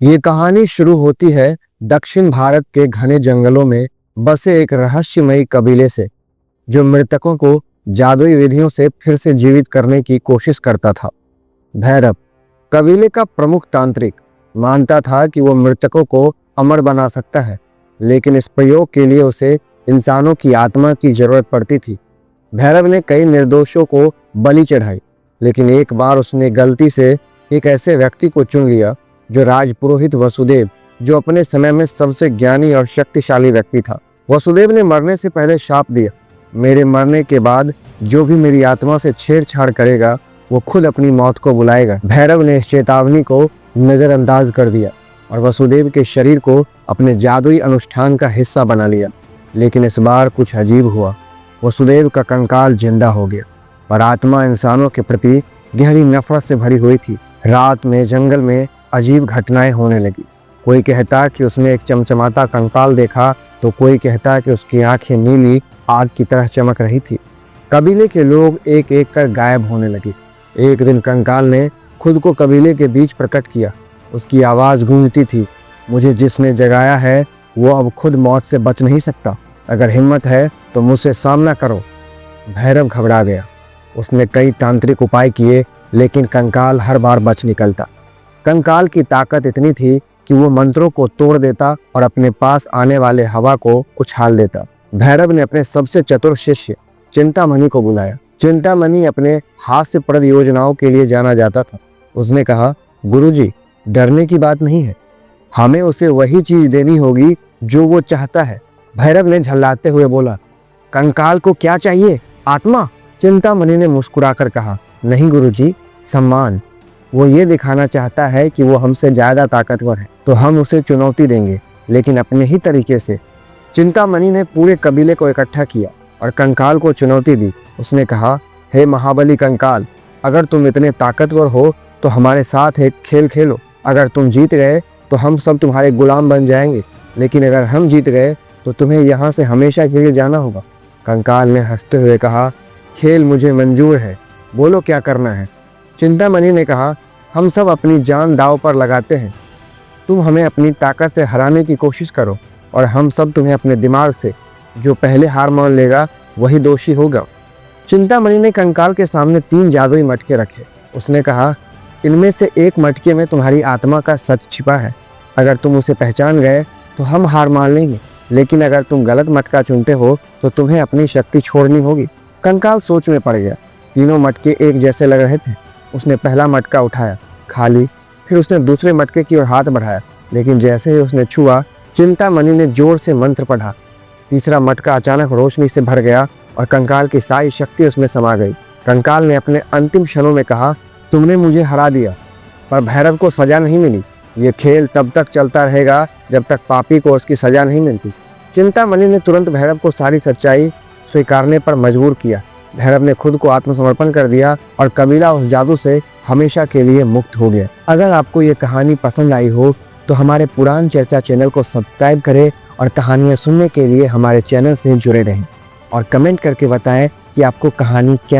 ये कहानी शुरू होती है दक्षिण भारत के घने जंगलों में बसे एक रहस्यमयी कबीले से, जो मृतकों को जादुई विधियों से फिर से जीवित करने की कोशिश करता था। भैरव, कबीले का प्रमुख तांत्रिक, मानता था कि वो मृतकों को अमर बना सकता है, लेकिन इस प्रयोग के लिए उसे इंसानों की आत्मा की जरूरत पड़ती थी। भैरव ने कई निर्दोषों को बलि चढ़ाई, लेकिन एक बार उसने गलती से एक ऐसे व्यक्ति को चुन लिया जो राजपुरोहित वसुदेव, जो अपने समय में सबसे ज्ञानी और शक्तिशाली व्यक्ति था। वसुदेव ने मरने से पहले शाप दिया, मेरे मरने के बाद जो भी मेरी आत्मा से छेड़छाड़ करेगा वो खुद अपनी मौत को बुलाएगा। भैरव ने इस चेतावनी को नजरअंदाज कर दिया और वसुदेव के शरीर को अपने जादुई अनुष्ठान का हिस्सा बना लिया। लेकिन इस बार कुछ अजीब हुआ। वसुदेव का कंकाल जिंदा हो गया, पर आत्मा इंसानों के प्रति गहरी नफरत से भरी हुई थी। रात में जंगल में अजीब घटनाएं होने लगी। कोई कहता कि उसने एक चमचमाता कंकाल देखा, तो कोई कहता कि उसकी आंखें नीली आग की तरह चमक रही थी। कबीले के लोग एक एक कर गायब होने लगे। एक दिन कंकाल ने खुद को कबीले के बीच प्रकट किया। उसकी आवाज़ गूंजती थी, मुझे जिसने जगाया है वो अब खुद मौत से बच नहीं सकता। अगर हिम्मत है तो मुझसे सामना करो। भैरव घबरा गया। उसने कई तांत्रिक उपाय किए, लेकिन कंकाल हर बार बच निकलता। कंकाल की ताकत इतनी थी कि वो मंत्रों को तोड़ देता और अपने पास आने वाले हवा को उछाल देता। भैरव ने अपने सबसे चतुर शिष्य चिंतामणि को बुलाया। चिंतामणि अपने हास्यप्रद योजनाओं के लिए जाना जाता था। उसने कहा, गुरुजी, डरने की बात नहीं है, हमें उसे वही चीज देनी होगी जो वो चाहता है। भैरव ने झल्लाते हुए बोला, कंकाल को क्या चाहिए? आत्मा? चिंतामणि ने मुस्कुराकर कहा, नहीं गुरुजी, सम्मान। वो ये दिखाना चाहता है कि वो हमसे ज्यादा ताकतवर है, तो हम उसे चुनौती देंगे, लेकिन अपने ही तरीके से। चिंतामणि ने पूरे कबीले को इकट्ठा किया और कंकाल को चुनौती दी। उसने कहा, हे महाबली कंकाल, अगर तुम इतने ताकतवर हो तो हमारे साथ एक खेल खेलो। अगर तुम जीत गए तो हम सब तुम्हारे गुलाम बन जाएंगे, लेकिन अगर हम जीत गए तो तुम्हें यहाँ से हमेशा के लिए जाना होगा। कंकाल ने हंसते हुए कहा, खेल मुझे मंजूर है, बोलो क्या करना है। चिंतामणि ने कहा, हम सब अपनी जान दांव पर लगाते हैं। तुम हमें अपनी ताकत से हराने की कोशिश करो और हम सब तुम्हें अपने दिमाग से। जो पहले हार मान लेगा वही दोषी होगा। चिंतामणि ने कंकाल के सामने 3 जादुई मटके रखे। उसने कहा, इनमें से एक मटके में तुम्हारी आत्मा का सच छिपा है। अगर तुम उसे पहचान गए तो हम हार मान लेंगे, लेकिन अगर तुम गलत मटका चुनते हो तो तुम्हें अपनी शक्ति छोड़नी होगी। कंकाल सोच में पड़ गया। तीनों मटके एक जैसे लग रहे थे। उसने पहला मटका उठाया, खाली। फिर उसने दूसरे मटके की ओर हाथ बढ़ाया, लेकिन जैसे ही उसने छुआ, चिंतामणि ने जोर से मंत्र पढ़ा। तीसरा मटका अचानक रोशनी से भर गया और कंकाल की सारी शक्ति उसमें समा गई। कंकाल ने अपने अंतिम क्षणों में कहा, तुमने मुझे हरा दिया, पर भैरव को सजा नहीं मिली। ये खेल तब तक चलता रहेगा जब तक पापी को उसकी सजा नहीं मिलती। चिंतामणि ने तुरंत भैरव को सारी सच्चाई स्वीकारने पर मजबूर किया। भैरव ने खुद को आत्मसमर्पण कर दिया और कबीला उस जादू से हमेशा के लिए मुक्त हो गया। अगर आपको ये कहानी पसंद आई हो तो हमारे पुराण चर्चा चैनल को सब्सक्राइब करें और कहानियाँ सुनने के लिए हमारे चैनल से जुड़े रहें और कमेंट करके बताएं कि आपको कहानी कैसी